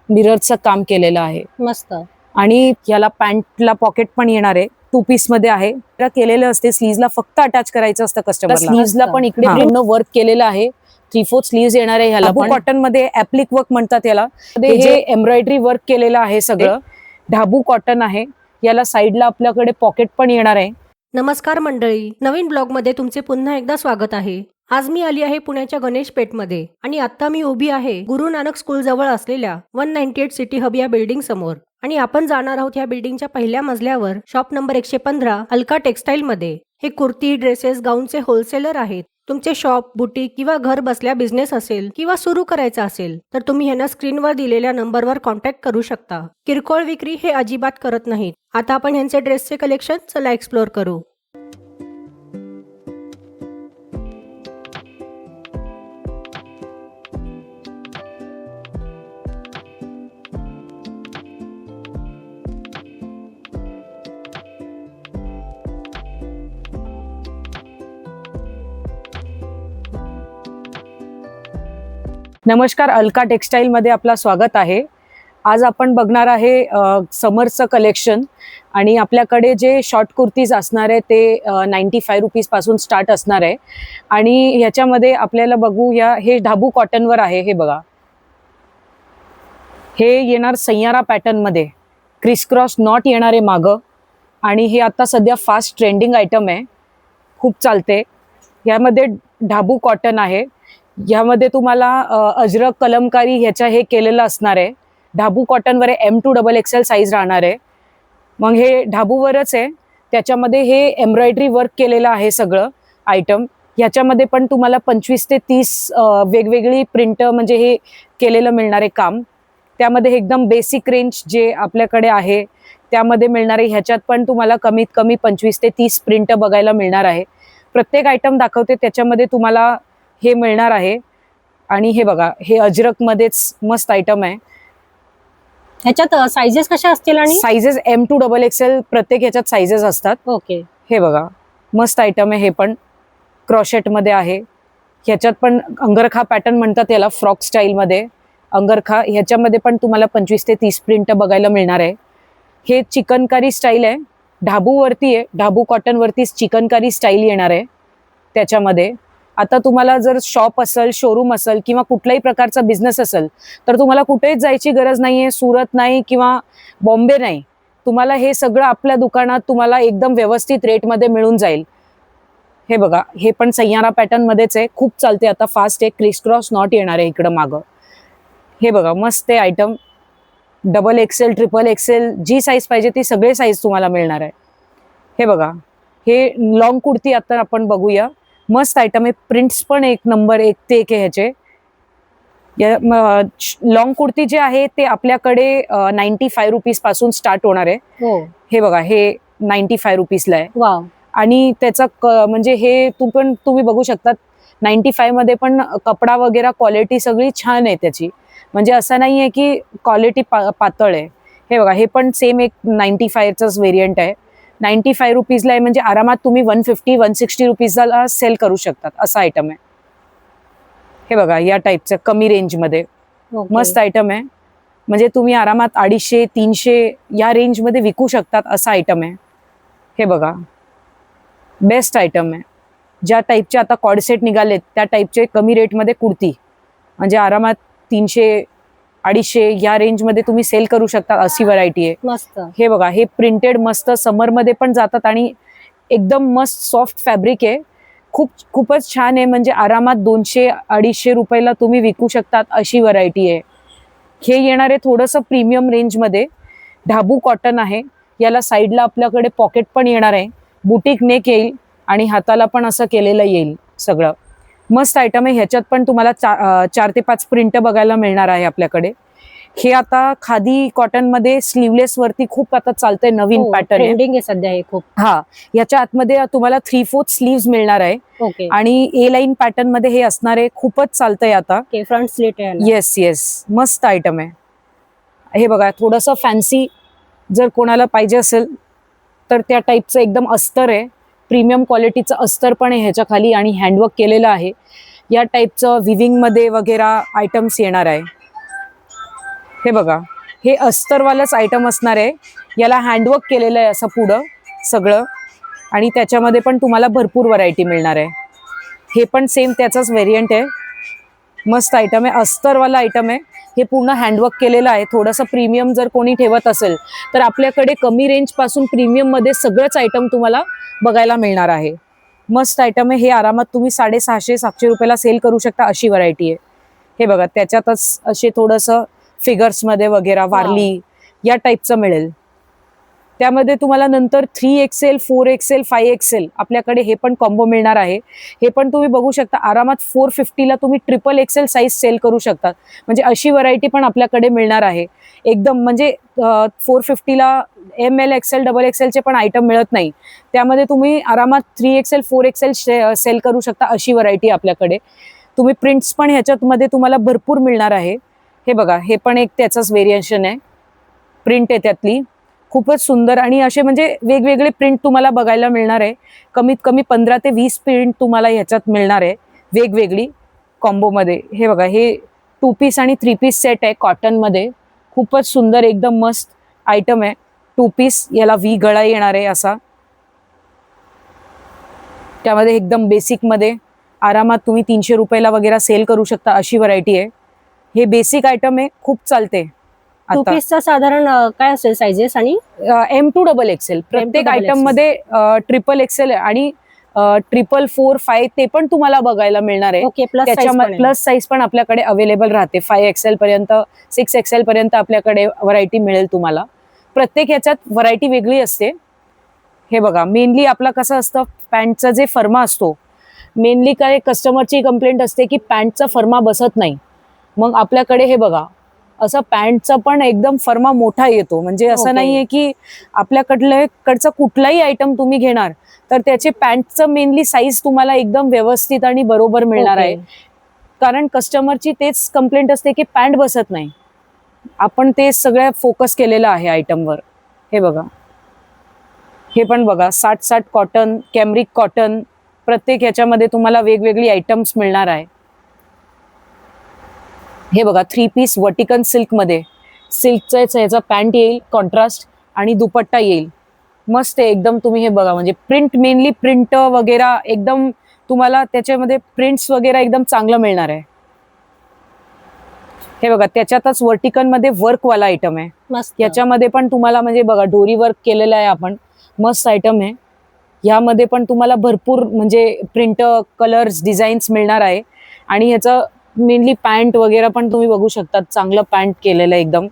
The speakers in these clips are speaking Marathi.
मिररचं काम केलेलं आहे मस्त. आणि याला पॅन्टला पॉकेट पण येणार आहे. 2 पीस मध्ये आहे. त्याला केलेलं असते, स्लीव्हजला फक्त अटॅच करायचं असतं कस्टमरला. स्लीव्हजला पण इकडे पूर्ण वर्क केलेलं आहे. 3/4 स्लीव्हज येणार आहे ह्याला. कॉटन मध्ये ऍप्लिक वर्क म्हणतात याला. हे एम्ब्रॉयडरी वर्क केलेलं आहे सगळं. ढाबू कॉटन आहे. याला साईडला आपल्याकडे पॉकेट पण येणार आहे. नमस्कार मंडळी, नवीन ब्लॉग मध्ये तुमचे पुन्हा एकदा स्वागत आहे. आज मी आली आहे पुण्याच्या गणेश पेठमध्ये आणि आता मी उभी आहे गुरु नानक स्कूल जवळ असलेल्या 198 सिटी हब या बिल्डिंग समोर. आणि आपण जाणार आहोत या बिल्डिंगच्या पहिल्या मजल्यावर शॉप नंबर 115 अलका टेक्सटाईल मध्ये. हे कुर्ती, ड्रेसेस, गाऊनचे होलसेलर आहेत. तुमचे शॉप, बुटीक किंवा घर बसल्या बिझनेस असेल किंवा सुरू करायचा असेल तर तुम्ही यांना स्क्रीनवर दिलेल्या नंबरवर कॉन्टॅक्ट करू शकता. किरकोळ विक्री हे अजिबात करत नाहीत. आता आपण यांचे ड्रेसचे कलेक्शन चला एक्सप्लोर करू. नमस्कार, अलका टेक्सटाईल मध्ये आपला स्वागत आहे. आज आपण बघणार आहे समरचं कलेक्शन आणि आपल्याकडे जे शॉर्ट कुर्तीज असणार आहे ते 95 रुपीज पासून स्टार्ट असणार आहे. आणि ह्याच्यामध्ये आपल्याला बघूया, हे ढाबू कॉटनवर आहे. हे बघा, हे येणार सय्यारा पॅटर्न मध्ये. क्रिसक्रॉस नॉट येणार आहे मागं आणि हे आता सध्या फास्ट ट्रेंडिंग आयटम आहे, खूप चालते. यामध्ये ढाबू कॉटन आहे. यामध्ये तुम्हाला अजरक, कलमकारी ह्याच्या हे केलेलं असणार आहे. ढाबू कॉटनवर M to XXL साईज राहणार आहे. मग हे ढाबूवरच आहे, त्याच्यामध्ये हे एम्ब्रॉयडरी वर्क केलेलं आहे सगळं आयटम. ह्याच्यामध्ये पण तुम्हाला 25 ते 30 वेगवेगळी प्रिंट म्हणजे हे केलेलं मिळणार आहे काम. त्यामध्ये एकदम बेसिक रेंज जे आपल्याकडे आहे त्यामध्ये मिळणार आहे. ह्याच्यात पण तुम्हाला कमीत कमी 25 ते 30 प्रिंट बघायला मिळणार आहे. प्रत्येक आयटम दाखवते त्याच्यामध्ये तुम्हाला हे मिळणार आहे. आणि हे बघा, हे अजरक मध्येच मस्त आयटम आहे. ह्याच्यात साइजेस कशा असतील आणि साइजेस M to XXL प्रत्येक ह्याच्यात साइजेस असतात. ओके. हे बघा, मस्त आयटम आहे. हे पण क्रॉशेट मध्ये आहे. ह्याच्यात पण अंगरखा पॅटर्न म्हणतात याला, फ्रॉक स्टाईल मध्ये अंगरखा. ह्याच्यामध्ये पण तुम्हाला 25 ते 30 प्रिंट बघायला मिळणार आहे. हे चिकनकारी स्टाईल आहे, ढाबू वरती आहे. ढाबू कॉटन वरतीच चिकनकारी स्टाईल येणार आहे त्याच्यामध्ये. आता तुम्हाला जर शॉप असेल, शोरूम असेल किंवा कुठल्याही प्रकारचा बिझनेस असेल तर तुम्हाला कुठेच जायची गरज नाहीये. सुरत नाही किंवा बॉम्बे नाही, तुम्हाला हे सगळं आपल्या दुकानात तुम्हाला एकदम व्यवस्थित रेटमध्ये मिळून जाईल. हे बघा, हे पण सय्यारा पॅटर्न मध्येच आहे, खूप चालते आता, फास्ट आहे. क्रिसक्रॉस नॉट येणार आहे इकडं मागं. हे बघा, मस्त आहे आयटम. XXL, XXL जी साईज पाहिजे ती सगळे साईज तुम्हाला मिळणार आहे. हे बघा, हे लॉंग कुर्ती आता आपण बघूया. मस्त आयटम आहे. प्रिंट्स पण एक नंबर, एक ते एक आहे ह्याचे. लॉंग कुर्ती जे आहे ते आपल्याकडे 95 रुपीज पासून स्टार्ट होणार आहे. हे बघा, हे 95 रुपीजला आहे. वाव. आणि त्याचा म्हणजे हे तुम्ही बघू शकता, 95 मध्ये पण कपडा वगैरे क्वालिटी सगळी छान आहे त्याची. म्हणजे असं नाहीये की क्वालिटी पातळ आहे. हे बघा, हे पण सेम एक 95च व्हेरियंट आहे. 95 रुपीजला आहे, म्हणजे आरामात तुम्ही 150-160 रुपीजला सेल करू शकतात असा आयटम आहे. हे बघा, या टाईपचं कमी रेंजमध्ये मस्त आयटम आहे. म्हणजे तुम्ही आरामात 250-300 या रेंजमध्ये विकू शकतात असा आयटम आहे. हे बघा, बेस्ट आयटम आहे. ज्या टाईपचे आता कॉर्डसेट निघालेत त्या टाईपचे कमी रेटमध्ये कुर्ती, म्हणजे आरामात 300-250 या रेंजमध्ये तुम्ही सेल करू शकता, अशी व्हरायटी आहे. मस्त. हे बघा, हे प्रिंटेड मस्त समरमध्ये पण जातात आणि एकदम मस्त सॉफ्ट फॅब्रिक आहे. खूपच छान आहे. म्हणजे आरामात 200-250 रुपयाला तुम्ही विकू शकतात अशी व्हरायटी आहे. हे येणार आहे थोडंसं प्रीमियम रेंजमध्ये. ढाबू कॉटन आहे. याला साईडला आपल्याकडे पॉकेट पण येणार आहे. बुटीक नेक येईल आणि हाताला पण असं केलेलं येईल सगळं. मस्त आयटम आहे. ह्याच्यात पण तुम्हाला 4 ते 5 प्रिंट बघायला मिळणार आहे आपल्याकडे. हे आता खादी कॉटन मध्ये स्लीवलेस वरती खूप आता चालतंय, नवीन पॅटर्न ट्रेंडिंग आहे सध्या हे खूप. हा, याच्या आतमध्ये तुम्हाला 3/4 स्लीव्स मिळणार आहे. ओके. आणि A लाईन पॅटर्न मध्ये हे असणार आहे. खूपच चालतंय आता. फ्रंट स्लीट आहे. येस, मस्त आयटम आहे. हे बघा, थोडंसं फॅन्सी जर कोणाला पाहिजे असेल तर त्या टाईपचं एकदम अस्तर आहे. प्रीमियम क्वालिटीचं अस्तर पण आहे ह्याच्या खाली आणि हँडवर्क केलेलं आहे. या टाईपचं विविंग मध्ये वगैरे आयटम्स येणार आहे. हे बघा, हे अस्तरवालाच आयटम असणार आहे. याला हँडवर्क केलेलं आहे असं पुढं सगळं, आणि त्याच्यामध्ये पण तुम्हाला भरपूर व्हरायटी मिळणार आहे. हे पण सेम त्याचाच व्हेरियंट आहे. मस्त आयटम आहे, अस्तरवाला आयटम आहे. हे पूर्ण हँडवर्क केलेलं आहे. थोडंसं प्रीमियम जर कोणी ठेवत असेल तर आपल्याकडे कमी रेंज पासून प्रीमियम मध्ये सगळंच आयटम तुम्हाला बघायला मिळणार आहे. मस्त आयटम आहे. हे आरामात तुम्ही 650-700 रुपयाला सेल करू शकता, अशी व्हरायटी आहे. हे बघा, त्याच्यातच असे थोडंसं फिगर्स मध्ये वगैरे वारली या टाईपचं मिळेल. त्यामध्ये तुम्हाला नंतर 3XL, 4XL, 5XL आपल्याकडे हे पण कॉम्बो मिळणार आहे. हे पण तुम्ही बघू शकता. आरामात 450ला तुम्ही XXL साईज सेल करू शकता. म्हणजे अशी व्हरायटी पण आपल्याकडे मिळणार आहे. एकदम म्हणजे 450ला ML, XL, XXL चे पण आयटम मिळत नाही. त्यामध्ये तुम्ही आरामात 3XL, 4XL सेल करू शकता, अशी व्हरायटी आपल्याकडे. तुम्ही प्रिंट्स पण ह्याच्यामध्ये तुम्हाला भरपूर मिळणार आहे. हे बघा, हे पण एक त्याचाच व्हेरिएशन आहे. प्रिंट आहे त्यातली, खूपच सुंदर. आणि असे म्हणजे वेगवेगळे प्रिंट तुम्हाला बघायला मिळणार आहे. कमीत कमी 15 ते 20 प्रिंट तुम्हाला ह्याच्यात मिळणार आहे वेगवेगळी कॉम्बोमध्ये. हे बघा, हे 2 पीस आणि 3 पीस सेट आहे कॉटनमध्ये. खूपच सुंदर, एकदम मस्त आयटम आहे. 2 पीस, याला व्ही गळा येणार आहे असा. त्यामध्ये एकदम बेसिकमध्ये आरामात तुम्ही 300 रुपयाला वगैरे सेल करू शकता, अशी व्हरायटी आहे. हे बेसिक आयटम आहे, खूप चालते. टू पीसचा साधारण काय असेल साइजेस? आणि M2 XXL प्रत्येक आयटम मध्ये XXL आणि 444, 5 ते पण तुम्हाला बघायला मिळणार आहे. ओके, त्याच्यामध्ये प्लस साईज पण आपल्याकडे अवेलेबल राहते. 5XL पर्यंत, 6XL पर्यंत आपल्याकडे व्हरायटी मिळेल तुम्हाला. प्रत्येक ह्याच्यात व्हरायटी वेगळी असते. हे बघा, मेनली आपला कसं असतं, पॅन्टचा जे फर्मा असतो, मेनली काय कस्टमरची कंप्लेंट असते की पॅन्टचा फर्मा बसत नाही. मग आपल्याकडे हे बघा, असं पॅन्टचा पण एकदम फर्मा मोठा येतो. म्हणजे असं नाहीये की आपल्याकडचं कुठलाही आयटम तुम्ही घेणार तर त्याचे पॅन्टचं मेनली साईज तुम्हाला एकदम व्यवस्थित आणि बरोबर मिळणार आहे. कारण कस्टमरची तेच कंप्लेंट असते की पॅन्ट बसत नाही. आपण ते सगळं फोकस केलेलं आहे आयटमवर. हे बघा, हे पण बघा, 60 कॉटन, कॅमरिक कॉटन, प्रत्येक ह्याच्यामध्ये तुम्हाला वेगवेगळी आयटम्स मिळणार आहे. हे बघा, 3 पीस वर्टिकन सिल्क मध्ये, सिल्कचाच ह्याचा पॅन्ट येईल कॉन्ट्रास्ट आणि दुपट्टा येईल. मस्त आहे एकदम. तुम्ही हे बघा, म्हणजे प्रिंट, मेनली प्रिंट वगैरे एकदम तुम्हाला त्याच्यामध्ये प्रिंट्स वगैरे एकदम चांगलं मिळणार आहे. हे बघा, त्याच्यातच वर्टिकन मध्ये वर्कवाला आयटम आहे. याच्यामध्ये पण तुम्हाला म्हणजे बघा, डोरी वर्क केलेलं आहे आपण. मस्त आयटम आहे. यामध्ये पण तुम्हाला भरपूर म्हणजे प्रिंट, कलर्स, डिझाईन्स मिळणार आहे. आणि ह्याचं मेनली पॅन्ट वगैरे पण तुम्ही बघू शकता, चांगलं पॅन्ट केलेलं आहे एकदम.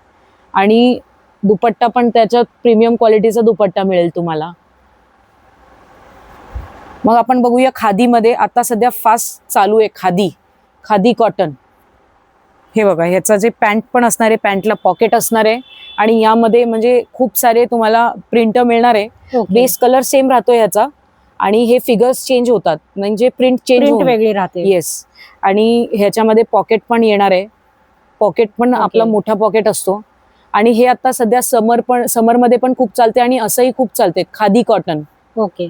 आणि दुपट्टा पण त्याच्यात प्रीमियम क्वालिटीचा दुपट्टा मिळेल तुम्हाला. मग आपण बघूया खादीमध्ये. आता सध्या फास्ट चालू आहे खादी कॉटन. हे बघा, ह्याचा जे पॅन्ट पण असणार आहे, पॅन्टला पॉकेट असणार आहे. आणि यामध्ये म्हणजे खूप सारे तुम्हाला प्रिंट मिळणार आहे. बेस कलर सेम राहतो ह्याचा, आणि हे फिगर्स चेंज होतात, म्हणजे प्रिंट चेंज वेगळी राहते. येस. आणि ह्याच्यामध्ये पॉकेट पण येणार आहे. पॉकेट पण आपला मोठा पॉकेट असतो. आणि हे आता सध्या समरमध्ये पण खूप चालते आणि असंही खूप चालते, खादी कॉटन. ओके,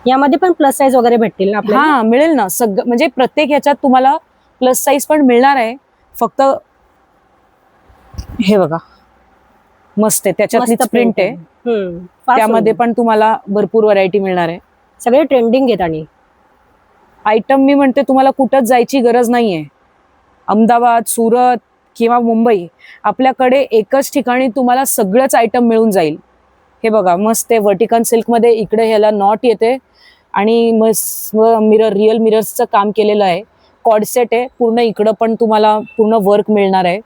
यामध्ये पण प्लस साईज वगैरे भेटतील ना आपल्याला? हा, मिळेल ना. सगळं म्हणजे प्रत्येक ह्याच्यात तुम्हाला प्लस साईज पण मिळणार आहे. फक्त हे बघा, मस्त आहे, त्याच्यातलीच प्रिंट आहे. त्यामध्ये पण तुम्हाला भरपूर व्हरायटी मिळणार आहे. सगळे ट्रेंडिंग आहेत. आणि आयटम मी म्हणते तुम्हाला कुठंच जायची गरज नाहीये. अहमदाबाद, सुरत किंवा मुंबई, आपल्याकडे एकच ठिकाणी तुम्हाला सगळंच आयटम मिळून जाईल. हे बघा, मस्त आहे वर्टिकन सिल्क मध्ये. इकडे ह्याला नॉट येते आणि मस्त मिरर, रिअल मिरर्सचं काम केलेलं आहे. कॉर्डसेट आहे पूर्ण. इकडं पण तुम्हाला पूर्ण वर्क मिळणार आहे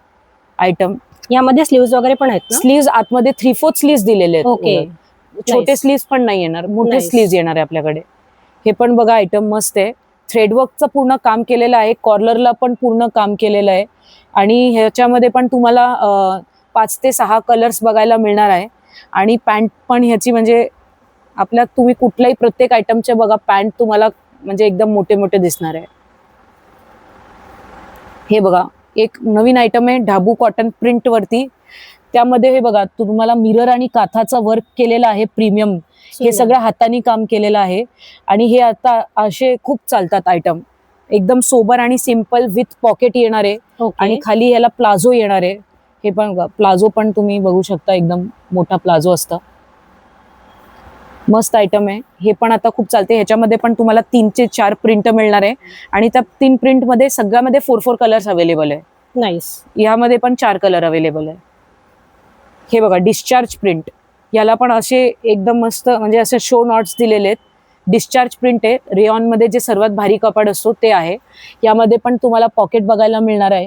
आयटम. यामध्ये स्लीव्स वगैरे पण आहेत ना? स्लीव्स आतमध्ये 3/4 स्लीव्स दिलेले आहेत. ओके, छोटे स्लीव्स पण नाही येणार, मोठे स्लीव्स येणार आहे आपल्याकडे. हे पण बघा, आयटम मस्त आहे. थ्रेडवर्कचं पूर्ण काम केलेलं आहे. कॉर्लरला पण पूर्ण काम केलेलं आहे. आणि ह्याच्यामध्ये पण तुम्हाला 5 ते 6 कलर्स बघायला मिळणार आहे. आणि पॅन्ट पण ह्याची म्हणजे आपल्या तुम्ही कुठल्याही प्रत्येक आयटमचे बघा, पॅन्ट तुम्हाला म्हणजे एकदम मोठे मोठे दिसणार आहे. हे बघा, एक नवीन आयटम आहे ढाबू कॉटन प्रिंट वरती. त्यामध्ये हे बघा, तुम्हाला मिरर आणि काथाचा वर्क केलेला आहे प्रीमियम. हे सगळं हाताने काम केलेलं आहे. आणि हे आता असे खूप चालतात आयटम. एकदम सोबर आणि सिम्पल विथ पॉकेट येणार आहे आणि खाली याला प्लाझो येणार आहे. हे पण प्लाझो पण तुम्ही बघू शकता, एकदम मोठा प्लाझो असतं. मस्त आयटम आहे हे पण, आता खूप चालते. ह्याच्यामध्ये पण तुम्हाला 3 ते 4 प्रिंट मिळणार आहे आणि त्या 3 प्रिंट मध्ये सगळ्यामध्ये 4 कलर्स अवेलेबल आहे. नाईस. यामध्ये पण 4 कलर अवेलेबल आहे. हे बघा डिस्चार्ज प्रिंट, याला पण असे एकदम मस्त म्हणजे असे शो नॉट्स दिलेले आहेत. डिस्चार्ज प्रिंट आहे, रेयॉन मध्ये जे सर्वात भारी कपड असतो ते आहे. यामध्ये पण तुम्हाला पॉकेट बघायला मिळणार आहे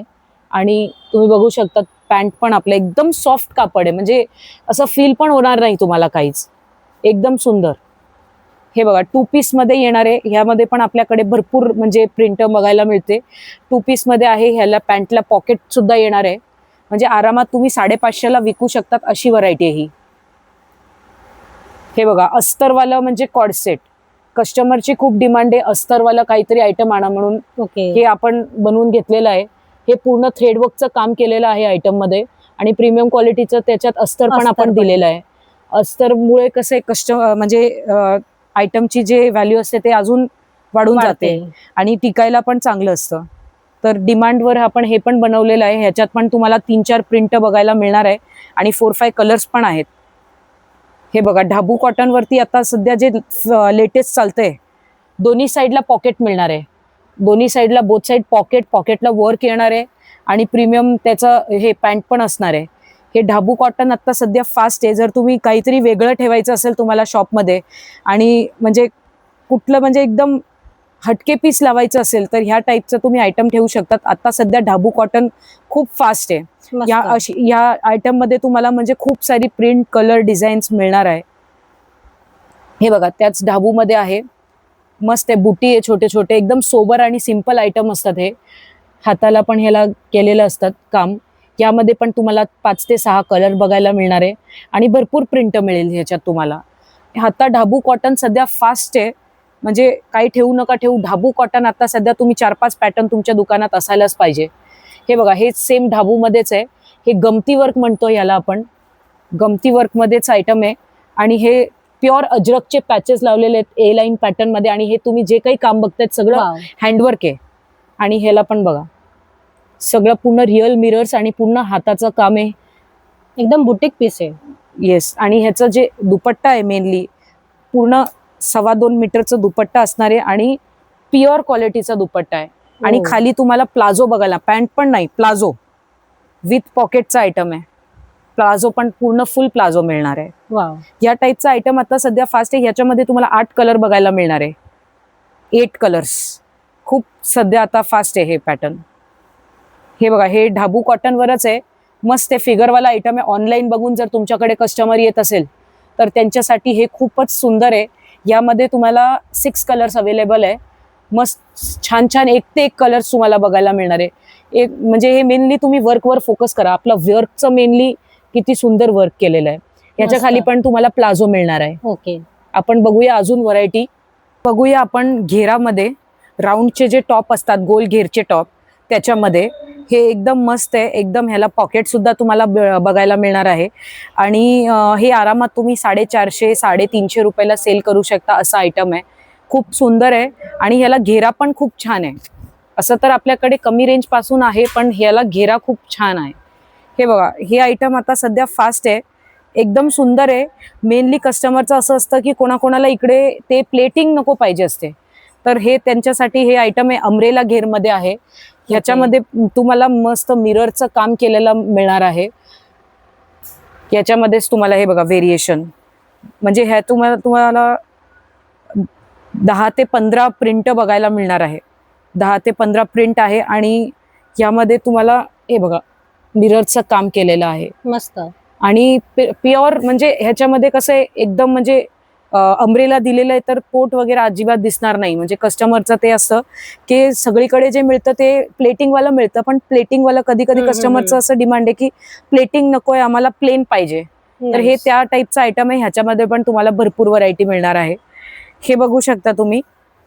आणि तुम्ही बघू शकता पॅन्ट पण आपलं एकदम सॉफ्ट कापड आहे, म्हणजे असं फील पण होणार नाही तुम्हाला काहीच, एकदम सुंदर. हे बघा 2 पीस मध्ये येणार आहे. ह्यामध्ये पण आपल्याकडे भरपूर म्हणजे प्रिंट बघायला मिळते. 2 पीस मध्ये आहे. ह्याला पॅन्टला पॉकेट सुद्धा येणार आहे, म्हणजे आरामात तुम्ही 550ला विकू शकतात अशी व्हरायटी आहे ही. हे बघा अस्तरवालं म्हणजे कॉर्डसेट, कस्टमरची खूप डिमांड आहे अस्तरवाला काहीतरी आयटम आणा म्हणून. हे आपण बनवून घेतलेलं आहे. हे पूर्ण थ्रेडवर्कचं काम केलेलं आहे आयटम मध्ये आणि प्रीमियम क्वालिटीचं त्याच्यात अस्तर पण आपण दिलेलं आहे. अस्तरमुळे कसं म्हणजे आयटमची जे व्हॅल्यू असते ते अजून वाढून जाते आणि टिकायला पण चांगलं असतं. तर डिमांडवर आपण हे पण बनवलेलं आहे. ह्याच्यात पण तुम्हाला 3-4 प्रिंट बघायला मिळणार आहे आणि 4-5 कलर्स पण आहेत. हे बघा ढाबू कॉटन वरती आता सध्या जे लेटेस्ट चालतंय, दोन्ही साईडला पॉकेट मिळणार आहे. दोन्ही साईडला बोथ साईड पॉकेटला वर्क येणार आहे आणि प्रीमियम त्याचं हे पॅन्ट पण असणार आहे. हे ढाबू कॉटन आता सध्या फास्ट आहे. जर तुम्ही काहीतरी वेगळं ठेवायचं असेल तुम्हाला शॉपमध्ये आणि म्हणजे कुठलं म्हणजे एकदम हटके पीस लावायचं असेल तर ह्या टाईपचं तुम्ही आयटम ठेवू शकतात. आता सध्या ढाबू कॉटन खूप फास्ट आहे. या आयटम मध्ये तुम्हाला म्हणजे खूप सारी प्रिंट, कलर, डिझाईन्स मिळणार आहे. हे बघा त्याच ढाबू मध्ये आहे. मस्त आहे, बुटी आहे, छोटे छोटे एकदम सोबर आणि सिंपल आयटम असतात. हे हाताला पण ह्याला केलेलं असतात काम. यामध्ये पण तुम्हाला 5 ते 6 कलर बघायला मिळणार आहे आणि भरपूर प्रिंट मिळेल ह्याच्यात तुम्हाला. आता ढाबू कॉटन सध्या फास्ट आहे, म्हणजे काही ठेवू नका ठेवू. ढाबू कॉटन आता सध्या तुम्ही 4-5 पॅटर्न तुमच्या दुकानात असायलाच पाहिजे. हे बघा हे सेम ढाबू मध्येच आहे. हे गमती वर्क म्हणतो याला आपण, गमती वर्क मध्येच आयटम आहे आणि हे प्युअर अजरकचे पॅचेस लावलेले आहेत ए लाईन पॅटर्न मध्ये आणि हे तुम्ही जे काही काम बघतायत सगळं हँडवर्क आहे. आणि ह्याला पण बघा सगळं पूर्ण रिअल मिरर्स आणि पूर्ण हाताचं काम आहे, एकदम बुटीक पीस आहे. येस. आणि ह्याचं जे दुपट्टा आहे मेनली पूर्ण 2.25 मीटरचं दुपट्टा असणार आहे आणि प्युअर क्वालिटीचा दुपट्टा आहे. आणि खाली तुम्हाला प्लाझो बघायला, पॅन्ट पण नाही प्लाझो विथ पॉकेटचा आयटम आहे. प्लाझो पण पूर्ण फुल प्लाझो मिळणार आहे. या टाईपचा आयटम आता सध्या फास्ट आहे. ह्याच्यामध्ये तुम्हाला 8 कलर बघायला मिळणार आहे. 8 कलर्स खूप सध्या आता फास्ट आहे हे पॅटर्न. हे बघा हे ढाबू कॉटनवरच आहे. मस्त आहे, फिगरवाला आयटम आहे. ऑनलाईन बघून जर तुमच्याकडे कस्टमर येत असेल तर त्यांच्यासाठी हे खूपच सुंदर आहे. यामध्ये तुम्हाला 6 कलर्स अवेलेबल आहे. मस्त छान छान एक ते एक कलर्स तुम्हाला बघायला मिळणार आहे. एक म्हणजे हे मेनली तुम्ही वर्कवर फोकस करा. आपलं वर्कचं मेनली किती सुंदर वर्क केलेलं आहे. याच्या खाली पण तुम्हाला प्लाझो मिळणार आहे. आपण बघूया अजून व्हरायटी. बघूया आपण घेरामध्ये राऊंडचे जे टॉप असतात, गोल घेरचे टॉप, त्याच्यामध्ये हे एकदम मस्त आहे. एकदम ह्याला पॉकेट सुद्धा तुम्हाला बघायला मिळणार आहे आणि हे आरामात तुम्ही 450-350 रुपयाला सेल करू शकता असं आयटम आहे. खूप सुंदर आहे आणि ह्याला घेरा पण खूप छान आहे. असं तर आपल्याकडे कमी रेंज पासून आहे पण ह्याला घेरा खूप छान आहे. हे बघा हे आयटम आता सध्या फास्ट आहे, एकदम सुंदर आहे. मेनली कस्टमरचं असं असतं की कोणाकोणाला इकडे ते प्लेटिंग नको पाहिजे असते, तर हे त्यांच्यासाठी हे आयटम आहे. अमरेला घेरमध्ये आहे. ह्याच्यामध्ये तुम्हाला मस्त मिररचं काम केलेलं मिळणार आहे. याच्यामध्येच तुम्हाला हे बघा व्हेरिएशन, म्हणजे ह्या तुम्हाला 10 ते 15 प्रिंट बघायला मिळणार आहे. 10 ते 15 प्रिंट आहे आणि यामध्ये तुम्हाला हे बघा मिररचं काम केलेलं आहे. मस्त. आणि प्युअर म्हणजे ह्याच्यामध्ये कसं आहे एकदम म्हणजे अम्ब्रेला दिलेलं आहे तर पोट वगैरे अजिबात दिसणार नाही. म्हणजे कस्टमरचं ते असतं की सगळीकडे जे मिळतं ते प्लेटिंगवालं मिळतं, पण प्लेटिंगवाला कधी कधी कस्टमरचं असं डिमांड आहे की प्लेटिंग नकोय आम्हाला, प्लेन पाहिजे. तर हे त्या टाईपचं आयटम आहे. ह्याच्यामध्ये पण तुम्हाला भरपूर व्हरायटी मिळणार आहे. हे बघू शकता तुम्ही,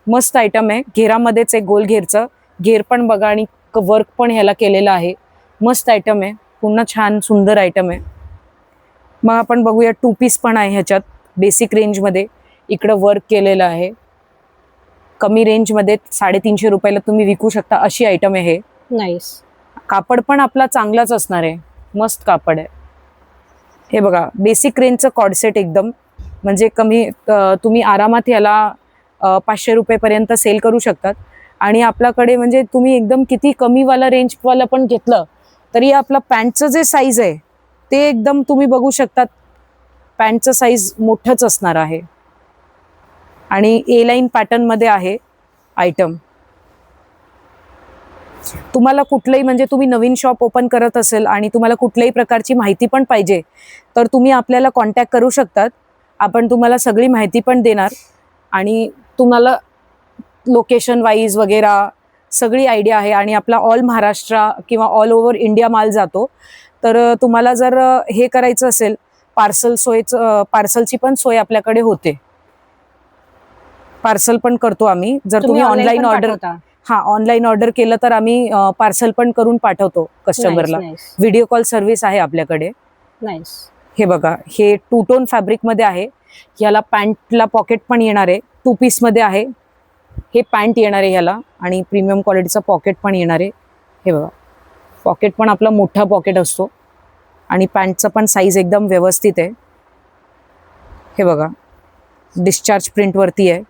मस्त आयटम आहे. घेरामध्येच आहे, गोल घेरचं घेर पण बघा आणि वर्क पण ह्याला केलेलं आहे. मस्त आयटम आहे, पुन्हा छान सुंदर आयटम आहे. मग आपण बघूया 2 पीस पण आहे ह्याच्यात बेसिक रेंजमध्ये. इकडं वर्क केलेलं आहे. कमी रेंजमध्ये 350 रुपयाला तुम्ही विकू शकता अशी आयटम आहे हे. नाईस. कापड पण आपला चांगलाच असणार आहे, मस्त कापड आहे. हे बघा बेसिक रेंजचं कॉर्डसेट एकदम म्हणजे कमी तुम्ही आरामात याला 500 रुपयेपर्यंत सेल करू शकतात. आणि आपल्याकडे म्हणजे तुम्ही एकदम किती कमीवाला रेंजवाला पण घेतलं तरी आपला पॅन्टचं जे साईज आहे ते एकदम तुम्ही बघू शकतात, पॅन्टचं साईज मोठंच असणार आहे. आणि ए लाईन पॅटर्नमध्ये आहे आयटम. तुम्हाला कुठलंही म्हणजे तुम्ही नवीन शॉप ओपन करत असेल आणि तुम्हाला कुठल्याही प्रकारची माहिती पण पाहिजे तर तुम्ही आपल्याला कॉन्टॅक्ट करू शकतात. आपण तुम्हाला सगळी माहिती पण देणार आणि तुम्हाला लोकेशन वाईज वगैरे सगळी आयडिया आहे. आणि आपला ऑल महाराष्ट्र किंवा ऑल ओव्हर इंडिया माल जातो. तर तुम्हाला जर हे करायचं असेल पार्सलची पण सोय आपल्याकडे होते. पार्सल पण करतो आम्ही. जर तुम्ही ऑनलाईन ऑर्डर ऑनलाईन ऑर्डर केलं तर आम्ही पार्सल पण करून पाठवतो कस्टमरला. व्हिडिओ कॉल सर्व्हिस आहे आपल्याकडे. नाईस. हे बघा हे 2 टोन फॅब्रिक मध्ये आहे. याला पॅन्टला पॉकेट पण येणार आहे. 2 पीस मध्ये आहे. हे पॅन्ट येणार आहे ह्याला आणि प्रीमियम क्वालिटीचा पॉकेट पण येणार आहे. हे बघा पॉकेट पण आपला मोठा पॉकेट असतो आणि पॅन्टचं पण साईज एकदम व्यवस्थित आहे. हे बघा डिस्चार्ज प्रिंट वरती आहे.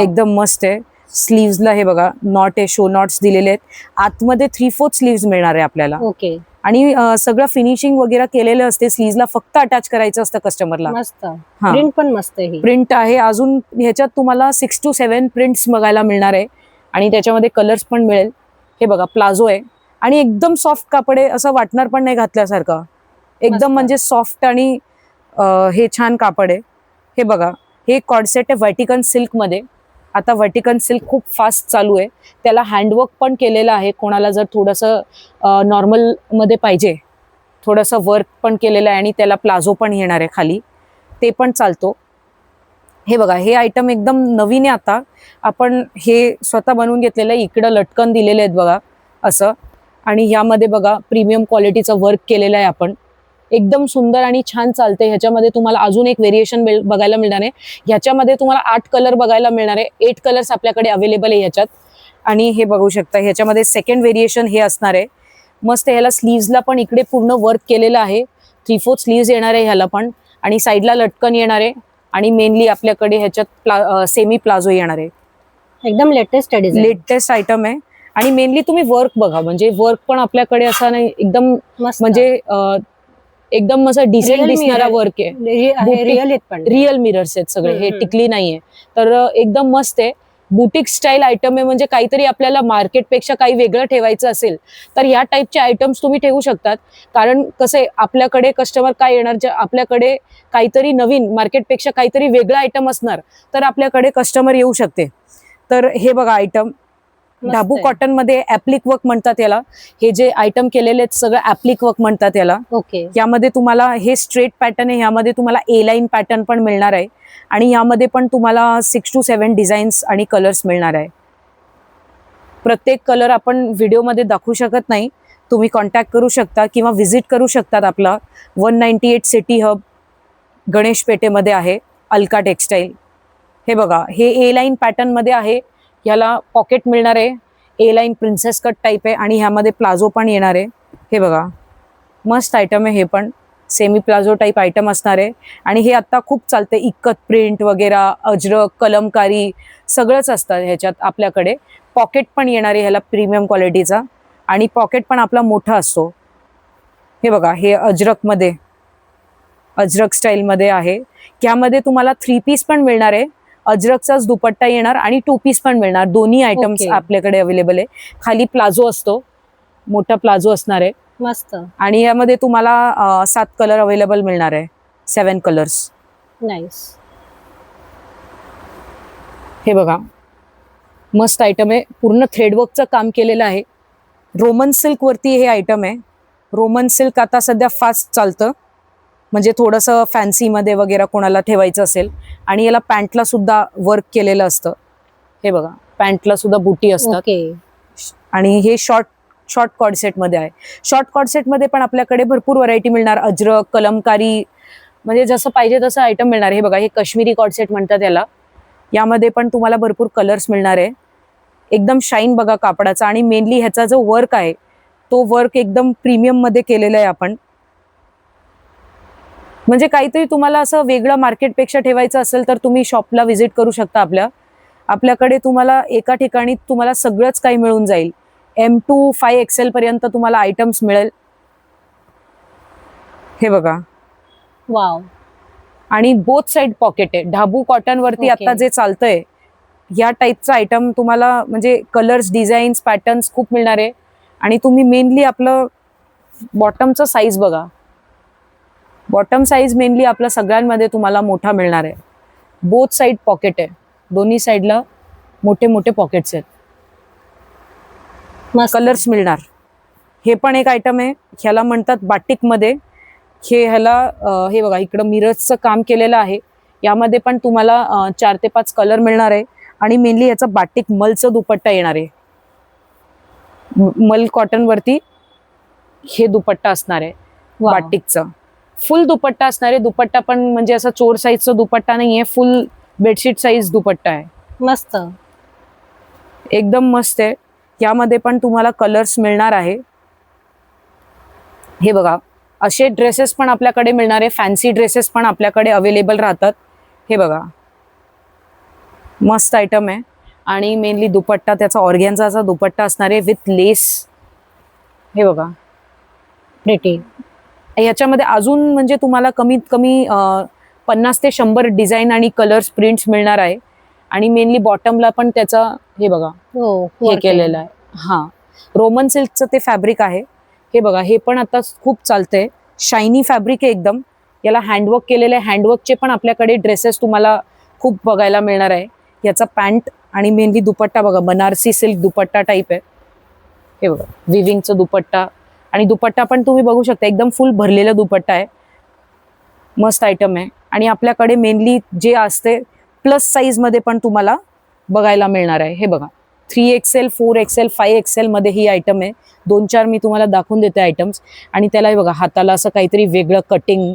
एकदम मस्त आहे. स्लीव्सला हे बघा नॉट आहे, शो नॉट्स दिलेले आहेत. आतमध्ये 3/4 स्लीव्स मिळणार आहे आपल्याला. ओके. आणि सगळं फिनिशिंग वगैरे केलेलं असते. स्लीव्सला फक्त अटॅच करायचं असतं कस्टमरला. मस्त. प्रिंट पण मस्त आहे. प्रिंट आहे. अजून ह्याच्यात तुम्हाला 6 to 7 प्रिंट्स बघायला मिळणार आहे आणि त्याच्यामध्ये कलर्स पण मिळेल. हे बघा प्लाझो आहे आणि एकदम सॉफ्ट कापड आहे, असं वाटणार पण नाही घातल्यासारखं. एकदम म्हणजे सॉफ्ट आणि हे छान कापड आहे. हे बघा हे कॉर्डसेट आहे व्हॅटिकन सिल्क मध्ये. आता व्हॅटिकन सिल्क खूप फास्ट चालू आहे. त्याला हँडवर्क पण केलेलं आहे. कोणाला जर थोडंसं नॉर्मल मध्ये पाहिजे थोडंसं वर्क पण केलेलं आहे आणि त्याला प्लाझो पण येणार आहे खाली, ते पण चालतो. हे बघा हे आयटम एकदम नवीन आहे. आता आपण हे स्वतः बनवून घेतलेलं आहे. इकडं लटकन दिलेले आहेत बघा असं. आणि ह्यामध्ये बघा प्रीमियम क्वालिटीचं वर्क केलेलं आहे आपण. एकदम सुंदर आणि छान चालते. ह्याच्यामध्ये तुम्हाला अजून एक व्हेरिएशन बघायला मिळणार आहे. ह्याच्यामध्ये तुम्हाला 8 कलर बघायला मिळणार आहे. 8 कलर्स आपल्याकडे अवेलेबल आहे ह्याच्यात. आणि हे बघू शकता ह्याच्यामध्ये सेकंड व्हेरिएशन हे असणार आहे. मस्त ह्याला स्लीव्सला पण इकडे पूर्ण वर्क केलेलं आहे. 3/4 स्लीव्स येणार आहे ह्याला पण आणि साईडला लटकन येणार आहे. आणि मेनली आपल्याकडे ह्याच्यात सेमी प्लाझो येणार आहे. एकदम लेटेस्ट आयटम आहे. आणि मेनली तुम्ही वर्क बघा, म्हणजे वर्क पण आपल्याकडे असं नाही एकदम म्हणजे एकदम असं डिसेंट दिसणारा वर्क आहे. रिअल मिरर्स आहेत सगळे. हे टिकली नाहीये. तर एकदम मस्त आहे. बुटीक स्टाईल आयटम आहे. म्हणजे काहीतरी आपल्याला मार्केटपेक्षा काही वेगळं ठेवायचं असेल तर ह्या टाईपचे आयटम्स तुम्ही ठेवू शकतात. कारण कसं आहे आपल्याकडे कस्टमर काय येणार, आपल्याकडे काहीतरी नवीन मार्केटपेक्षा काहीतरी वेगळं आयटम असणार तर आपल्याकडे कस्टमर येऊ शकते. तर हे बघा आयटम ढाबू कॉटन मध्ये ऍप्लिक वर्क म्हणतात याला. हे जे आयटम केलेले आहेत सगळं ऍप्लिक वर्क म्हणतात याला. ओके. यामध्ये तुम्हाला हे स्ट्रेट पॅटर्न आहे. यामध्ये तुम्हाला ए लाईन पॅटर्न पण मिळणार आहे आणि यामध्ये पण तुम्हाला 6 to 7 डिझाईन्स आणि कलर्स मिळणार आहे. प्रत्येक कलर आपण व्हिडिओमध्ये दाखवू शकत नाही. तुम्ही कॉन्टॅक्ट करू शकता किंवा व्हिजिट करू शकतात. आपला 198 सिटी हब गणेश पेठेमध्ये आहे अलका टेक्सटाईल. हे बघा हे ए लाईन पॅटर्न मध्ये आहे. ह्याला पॉकेट मिळणार आहे. ए लाईन प्रिन्सेस कट टाईप आहे आणि ह्यामध्ये प्लाझो पण येणार आहे. हे बघा मस्त आयटम आहे. हे पण सेमी प्लाझो टाईप आयटम असणार आहे. आणि हे आता खूप चालते. इक्कत प्रिंट वगैरे, अजरक, कलमकारी सगळंच असतं ह्याच्यात आपल्याकडे. पॉकेट पण येणार आहे ह्याला प्रीमियम क्वालिटीचा आणि पॉकेट पण आपला मोठा असतो. हे बघा हे अजरक स्टाईलमध्ये आहे. यामध्ये तुम्हाला 3 पीस पण मिळणार आहे. अजरकचाच दुपट्टा येणार आणि 2 पीस पण मिळणार. दोन्ही आयटम्स आपल्याकडे अवेलेबल आहे. खाली प्लाझो असतो, मोठा प्लाझो असणार आहे. मस्त. आणि यामध्ये तुम्हाला 7 कलर अवेलेबल मिळणार आहे. 7 कलर्स. नाईस. हे बघा मस्त आयटम आहे. पूर्ण थ्रेडवर्कचं काम केलेलं आहे. रोमन सिल्क वरती हे आयटम आहे. रोमन सिल्क आता सध्या फास्ट चालतं. म्हणजे थोडंसं फॅन्सीमध्ये वगैरे कोणाला ठेवायचं असेल. आणि याला पॅन्टला सुद्धा वर्क केलेलं असतं. हे बघा पॅन्टला सुद्धा बुटी असतात. आणि हे शॉर्ट कॉर्डसेटमध्ये आहे. शॉर्ट कॉर्डसेटमध्ये पण आपल्याकडे भरपूर व्हरायटी मिळणार. अजरक, कलमकारी म्हणजे जसं पाहिजे तसं आयटम मिळणार. हे बघा हे काश्मीरी कॉर्डसेट म्हणतात याला. यामध्ये पण तुम्हाला भरपूर कलर्स मिळणार आहे. एकदम शाईन बघा कापडाचा, आणि मेनली ह्याचा जो वर्क आहे तो वर्क एकदम प्रीमियम मध्ये केलेला आहे आपण. म्हणजे काहीतरी तुम्हाला असं वेगळं मार्केटपेक्षा ठेवायचं असेल तर तुम्ही शॉपला व्हिजिट करू शकता. आपल्याकडे तुम्हाला एका ठिकाणी तुम्हाला सगळंच काही मिळून जाईल. M2 5XL पर्यंत तुम्हाला आयटम्स मिळेल. हे बघा, वाव. आणि बोथ साइड पॉकेट आहे. ढाबू कॉटन वरती Okay. आता जे चालतंय या टाईपचा आयटम तुम्हाला म्हणजे कलर्स, डिझाईन्स, पॅटर्न्स खूप मिळणार आहे. आणि तुम्ही मेनली आपलं बॉटमचं साईज बघा. बॉटम साईज मेनली आपल्या सगळ्यांमध्ये तुम्हाला मोठा मिळणार आहे. बोथ साइड पॉकेट आहे, दोन्ही साइडला मोठे मोठे पॉकेट्स आहेत. मस्त. कलर्स मिळणार. हे पण एक आयटम आहे, ह्याला म्हणतात बाटिक मध्ये. हे बघा, इकडं मिररचं काम केलेलं आहे. यामध्ये पण तुम्हाला 4 ते 5 कलर मिळणार आहे. आणि मेनली याचा बाटिक मलचं दुपट्टा येणार आहे. मल कॉटन वरती हे दुपट्टा असणार आहे. वाव. बाटिकचा फुल दुपट्टा असणार आहे. दुपट्टा पण म्हणजे असा चोर साईजचा दुपट्टा नाहीये, फुल बेडशीट साईज दुपट्टा आहे. मस्त. एकदम मस्त आहे. यामध्ये पण तुम्हाला कलर्स मिळणार आहे. हे बघा, असे ड्रेसेस पण आपल्याकडे मिळणार आहे. फॅन्सी ड्रेसेस पण आपल्याकडे अवेलेबल राहतात. हे बघा, मस्त आयटम आहे. आणि मेनली दुपट्टा त्याचा ऑर्गॅन्झाचा दुपट्टा असणार आहे विथ लेस. हे बघा, प्रिटी. याच्यामध्ये अजून म्हणजे तुम्हाला कमीत कमी 50 ते 100 डिझाईन आणि कलर्स, प्रिंट्स मिळणार आहे. आणि मेनली बॉटमला पण त्याचा हे बघा हो, हे केलेलं आहे. हा, रोमन सिल्कचं ते फॅब्रिक आहे. हे बघा, हे पण आता खूप चालतंय. शायनी फॅब्रिक आहे एकदम. याला हँडवर्क केलेलं आहे. हँडवर्कचे पण आपल्याकडे ड्रेसेस तुम्हाला खूप बघायला मिळणार आहे. याचा पॅन्ट आणि मेनली दुपट्टा बघा, बनारसी सिल्क दुपट्टा टाईप आहे. हे बघा, विविंगचं दुपट्टा. आणि दुपट्टा पण तुम्ही बघू शकता, एकदम फुल भरलेला दुपट्टा आहे. मस्त आयटम आहे. आणि आपल्याकडे मेनली जे असते प्लस साईज मध्ये पण तुम्हाला बघायला मिळणार आहे. हे बघा, 3XL, 4XL, 5XL मध्ये ही आयटम आहे. 2-4 मी तुम्हाला दाखवून देते आयटम्स. आणि त्याला हे बघा, हाताला असं काहीतरी वेगळं कटिंग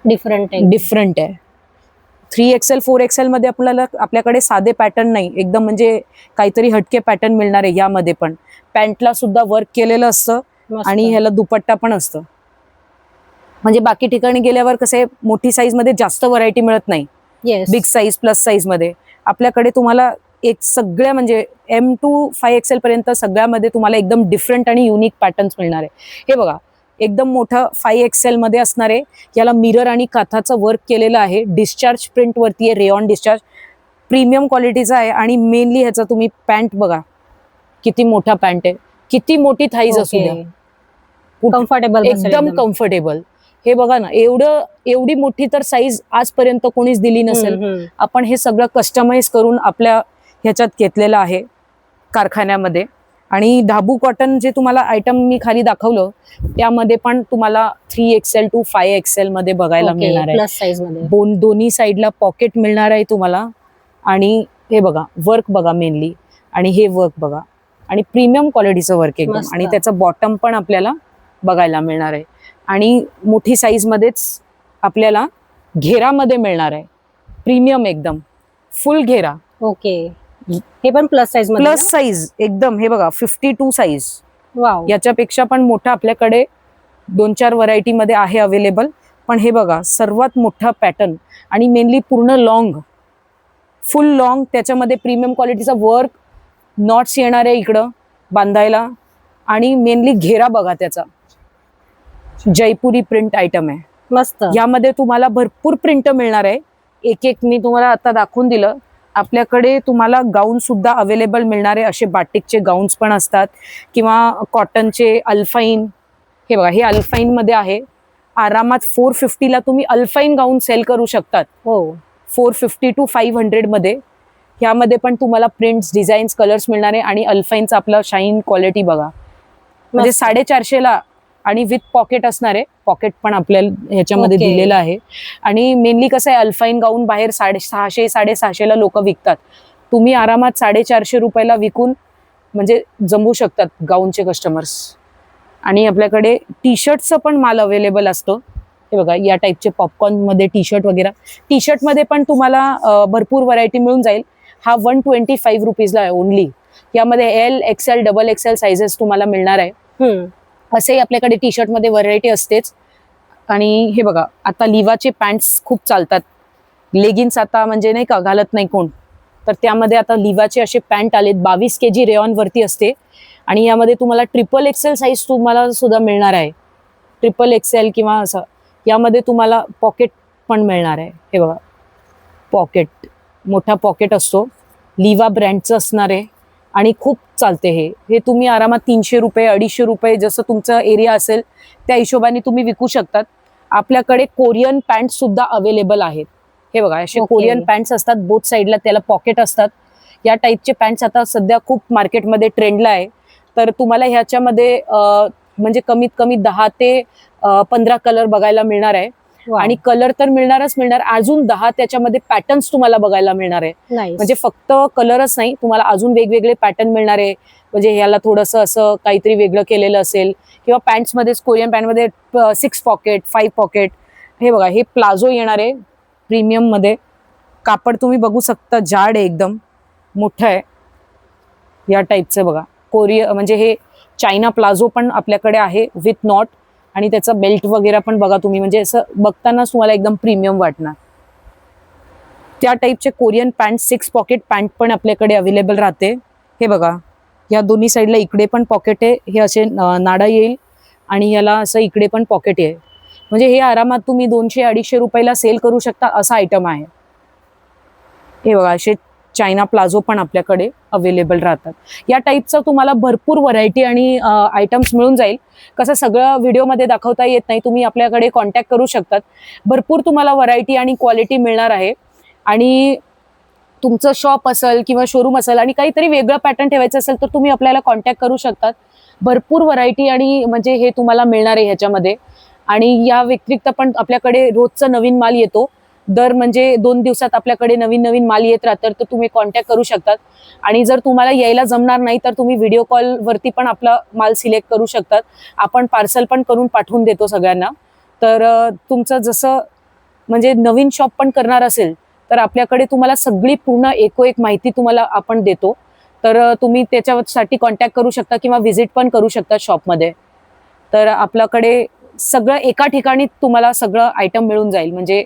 डिफरंट आहे. 3XL, 4XL मध्ये आपल्याकडे साधे पॅटर्न नाही, एकदम म्हणजे काहीतरी हटके पॅटर्न मिळणार आहे. यामध्ये पण पॅन्टला सुद्धा वर्क केलेलं असतं. मस्त. आणि ह्याला दुपट्टा पण असतं. म्हणजे बाकी ठिकाणी गेल्यावर कसे मोठी साईज मध्ये जास्त व्हरायटी मिळत नाही. Yes. Big size, plus size मध्ये आपल्याकडे तुम्हाला एक सगळ्या म्हणजे M2 5XL पर्यंत सगळ्यामध्ये तुम्हाला एकदम डिफरंट आणि युनिक पॅटर्न्स मिळणार आहे. हे बघा, एकदम मोठं 5XL मध्ये असणार आहे. याला मिरर आणि काथाचं वर्क केलेलं आहे. डिस्चार्ज प्रिंट वरती आहे, रेऑन डिस्चार्ज, प्रीमियम क्वालिटीचा आहे. आणि मेनली ह्याचा तुम्ही पॅन्ट बघा, किती मोठा पॅन्ट आहे, किती मोठी थाईज असू द्या, कम्फर्टेबल, एकदम कम्फर्टेबल. हे बघा ना, एवढी मोठी तर साईज आजपर्यंत कोणीच दिली नसेल. आपण हे सगळं कस्टमाइज करून आपल्या ह्याच्यात घेतलेलं आहे कारखान्यामध्ये. आणि ढाबू कॉटन जे तुम्हाला आयटम मी खाली दाखवलं त्यामध्ये पण तुम्हाला 3XL to 5XL मध्ये बघायला मिळणार आहे. प्लस साईज मध्ये दोन्ही साईडला पॉकेट मिळणार आहे तुम्हाला. आणि हे बघा, वर्क बघा मेनली, आणि हे वर्क बघा, आणि प्रीमियम क्वालिटीचं वर्क एकदम. मस्त. आणि त्याचं बॉटम पण आपल्याला बघायला मिळणार आहे. आणि मोठी साईज मध्येच आपल्याला घेरामध्ये मिळणार आहे. प्रीमियम एकदम फुल घेरा. ओके. हे पण प्लस साईज मध्ये. प्लस साईज एकदम. हे बघा, 52 साईज. वाव. याच्यापेक्षा पण मोठा आपल्याकडे 2-4 व्हरायटी मध्ये आहे अवेलेबल. पण हे बघा, सर्वात मोठा पॅटर्न आणि मेनली पूर्ण लॉंग, फुल लॉंग, त्याच्यामध्ये प्रीमियम क्वालिटीचा वर्क, नॉट्स येणार आहे इकडं बांधायला. आणि मेनली घेरा बघा त्याचा, जयपुरी प्रिंट आयटम आहे. मस्त. यामध्ये तुम्हाला भरपूर प्रिंट मिळणार आहे. एक मी तुम्हाला आता दाखवून दिलं. आपल्याकडे तुम्हाला गाऊन सुद्धा अवेलेबल मिळणार आहे. असे बाटिकचे गाऊन्स पण असतात किंवा कॉटनचे अल्फाईन. हे बघा, हे अल्फाईन मध्ये आहे. आरामात 450 ला तुम्ही अल्फाईन गाऊन सेल करू शकतात. हो. 450 to 500 मध्ये. ह्यामध्ये पण तुम्हाला प्रिंट्स, डिझाईन्स, कलर्स मिळणार आहे. आणि अल्फाईनचा आपला शाईन क्वालिटी बघा, म्हणजे 450 ला. आणि विथ पॉकेट असणार आहे. पॉकेट पण आपल्याला ह्याच्यामध्ये Okay. दिलेलं आहे. आणि मेनली कसं आहे, अल्फाईन गाऊन बाहेर 650, 650 ला लोक विकतात. तुम्ही आरामात 450 रुपयाला विकून म्हणजे जमवू शकतात गाऊनचे कस्टमर्स. आणि आपल्याकडे टी शर्टचं पण माल अवेलेबल असतो. हे बघा या टाईपचे पॉपकॉर्न मध्ये टी शर्ट वगैरे. टी शर्ट मध्ये पण तुम्हाला भरपूर व्हरायटी मिळून जाईल. हा 125 रुपीजला आहे ओनली. यामध्ये L XL double XL sizes तुम्हाला मिळणार आहे. असे आपल्याकडे टी शर्ट मध्ये व्हरायटी असतेच. आणि हे बघा आता लिवाचे पॅन्ट्स खूप चालतात. लेगिन्स आता म्हणजे नाही का घालत नाही कोण, तर त्यामध्ये आता लिवाचे असे पॅन्ट आलेत. 22 kg रेऑन वरती असते आणि यामध्ये तुम्हाला ट्रिपल एक्सेल साईज तुम्हाला सुद्धा मिळणार आहे. ट्रिपल एक्सेल किंवा असं. यामध्ये तुम्हाला पॉकेट पण मिळणार आहे. हे बघा पॉकेट, मोठा पॉकेट असतो. लिवा ब्रँडचं असणार आहे आणि खूप चालते हे तुम्ही आरामात 300 रुपये 250 रुपये जसं तुमचं एरिया असेल त्या हिशोबाने तुम्ही विकू शकतात. आपल्याकडे कोरियन पॅन्ट सुद्धा अवेलेबल आहेत. हे बघा असे कोरियन पॅन्ट्स असतात, बोथ साईडला त्याला पॉकेट असतात. या टाईपचे पॅन्ट्स आता सध्या खूप मार्केटमध्ये ट्रेंडला आहे. तर तुम्हाला ह्याच्यामध्ये म्हणजे कमीत कमी 10 ते 15 कलर बघायला मिळणार आहे. आणि कलर तर मिळणारच मिळणार, अजून 10 त्याच्यामध्ये पॅटर्न्स तुम्हाला बघायला मिळणार आहे. म्हणजे फक्त कलरच नाही, तुम्हाला अजून वेगवेगळे पॅटर्न मिळणार आहे. म्हणजे ह्याला थोडंसं असं काहीतरी वेगळं केलेलं असेल किंवा पॅन्ट्समध्ये कोरियन पॅन्टमध्ये 6 पॉकेट 5 पॉकेट. हे बघा हे प्लाझो येणार आहे प्रीमियम मध्ये. कापड तुम्ही बघू शकता, जाड आहे एकदम, मोठं आहे. या टाईपचं बघा म्हणजे हे चायना प्लाझो पण आपल्याकडे आहे विथ नॉट. आणि त्याचा बेल्ट वगैरे पण बघा तुम्ही, म्हणजे असं बघतानाच तुम्हाला एकदम प्रीमियम वाटणार. त्या टाईपचे कोरियन पॅन्ट 6 पॉकेट पॅन्ट पण आपल्याकडे अवेलेबल राहते. हे बघा या दोन्ही साईडला इकडे पण पॉकेट आहे. हे असे नाडा येईल आणि याला असं इकडे पण पॉकेट आहे. म्हणजे हे आरामात तुम्ही 200-250 रुपयाला सेल करू शकता असा आयटम आहे. हे बघा असे चायना प्लाझो पण आपल्याकडे अवेलेबल राहतात. या टाईपचं तुम्हाला भरपूर व्हरायटी आणि आयटम्स मिळून जाईल. कसं सगळं व्हिडिओमध्ये दाखवता येत नाही, तुम्ही आपल्याकडे कॉन्टॅक्ट करू शकतात. भरपूर तुम्हाला व्हरायटी आणि क्वालिटी मिळणार आहे. आणि तुमचं शॉप असेल किंवा शोरूम असेल आणि काहीतरी वेगळं पॅटर्न ठेवायचं असेल तर तुम्ही आपल्याला कॉन्टॅक्ट करू शकतात. भरपूर व्हरायटी आणि म्हणजे हे तुम्हाला मिळणार आहे ह्याच्यामध्ये. आणि या व्यतिरिक्त पण आपल्याकडे रोजचा नवीन माल येतो. दर म्हणजे 2 दिवसात आपल्याकडे नवीन नवीन माल येत राहतात, तर तुम्ही कॉन्टॅक्ट करू शकतात. आणि जर तुम्हाला यायला जमणार नाही तर तुम्ही व्हिडिओ कॉल वरती पण आपला माल सिलेक्ट करू शकतात. आपण पार्सल पण करून पाठवून देतो सगळ्यांना. तर तुमचं जसं म्हणजे नवीन शॉप पण करणार असेल तर आपल्याकडे तुम्हाला सगळी पूर्ण एकोएक माहिती तुम्हाला आपण देतो. तर तुम्ही त्याच्यासाठी कॉन्टॅक्ट करू शकता किंवा व्हिजिट पण करू शकता शॉपमध्ये. तर आपल्याकडे सगळं एका ठिकाणी तुम्हाला सगळं आयटम मिळून जाईल. म्हणजे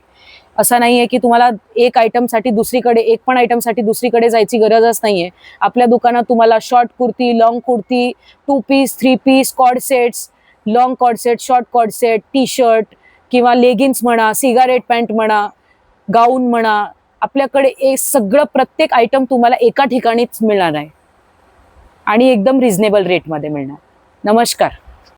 असं नाहीये की तुम्हाला एक आयटमसाठी दुसरीकडे, एक पण आयटमसाठी दुसरीकडे जायची गरजच नाहीये. आपल्या दुकानात तुम्हाला short kurti, long kurti, 2 piece 3 piece, co-ord sets, long co-ord set, short co-ord set, T shirt किंवा लेगिन्स म्हणा, सिगारेट पॅन्ट म्हणा, गाऊन म्हणा, आपल्याकडे सगळं प्रत्येक आयटम तुम्हाला एका ठिकाणीच मिळणार आहे आणि एकदम रिझनेबल रेटमध्ये मिळणार. नमस्कार.